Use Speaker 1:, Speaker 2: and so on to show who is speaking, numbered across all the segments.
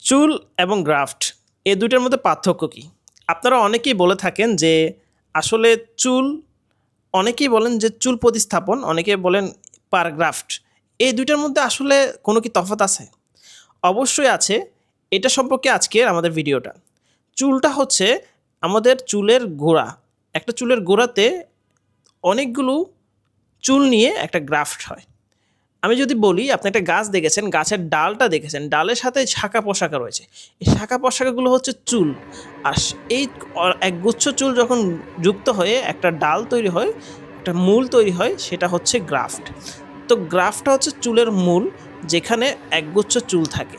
Speaker 1: চুল এবং গ্রাফট এই দুইটার মধ্যে পার্থক্য কী? আপনারা অনেকেই বলে থাকেন যে আসলে চুল, অনেকেই বলেন যে চুল প্রতিস্থাপন, অনেকে বলেন পার গ্রাফট। এই দুইটার মধ্যে আসলে কোনো কি তফাৎ আছে? অবশ্যই আছে। এটা সম্পর্কে আজকের আমাদের ভিডিওটা। চুলটা হচ্ছে আমাদের চুলের গোড়া। একটা চুলের গোড়াতে অনেকগুলো চুল নিয়ে একটা গ্রাফট হয়। আমি যদি বলি, আপনি একটা গাছ দেখেছেন, গাছের ডালটা দেখেছেন, ডালের সাথে শাখা-প্রশাখা রয়েছে। এই শাখা-প্রশাখাগুলো হচ্ছে চুল। আর এই একগুচ্ছ চুল যখন যুক্ত হয়ে একটা ডাল তৈরি হয়, একটা মূল তৈরি হয়, সেটা হচ্ছে গ্রাফট। তো গ্রাফটটা হচ্ছে চুলের মূল, যেখানে একগুচ্ছ চুল থাকে।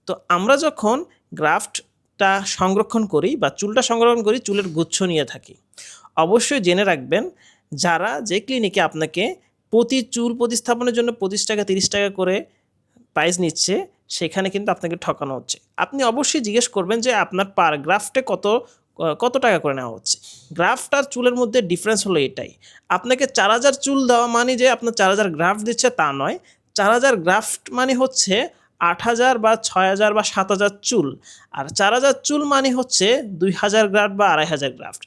Speaker 1: তো আমরা যখন গ্রাফটটা সংরক্ষণ করি বা চুলটা সংরক্ষণ করি, চুলের গুচ্ছ নিয়ে থাকি। অবশ্যই জেনে রাখবেন, যারা যে ক্লিনিকে আপনাকে প্রতি চুল প্রতিস্থাপনের জন্য 25 টাকা 30 টাকা করে প্রাইস নিচ্ছে, সেখানে কিন্তু আপনাকে ঠকানো হচ্ছে। আপনি অবশ্যই জিজ্ঞেস করবেন যে আপনার পার গ্রাফটে কত টাকা করে নেওয়া হচ্ছে। গ্রাফট আর চুলের মধ্যে ডিফারেন্স হলো এটাই। আপনাকে 4000 চুল দেওয়া মানে যে আপনার 4000 গ্রাফট দিচ্ছে তা নয়। 4000 গ্রাফট মানে হচ্ছে 8000 বা 6000 বা 7000 চুল। আর 4000 চুল মানে হচ্ছে 2000 গ্রাফট বা 2500 গ্রাফট।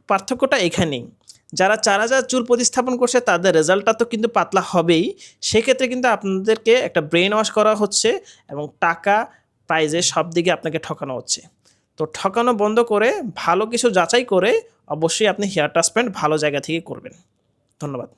Speaker 1: পার্থক্যটা এখানেই। যারা 4000 চুল প্রতিস্থাপন করছে তাদের রেজাল্টটা তো কিন্তু পাতলা হবেই। সেক্ষেত্রে কিন্তু আপনাদেরকে একটা ব্রেন ওয়াশ করা হচ্ছে এবং টাকা, প্রাইজে সব দিকে আপনাকে ঠকানো হচ্ছে। তো ঠকানো বন্ধ করে ভালো কিছু যাচাই করে অবশ্যই আপনি হেয়ার ট্রান্সপ্লান্ট ভালো জায়গা থেকে করবেন। ধন্যবাদ।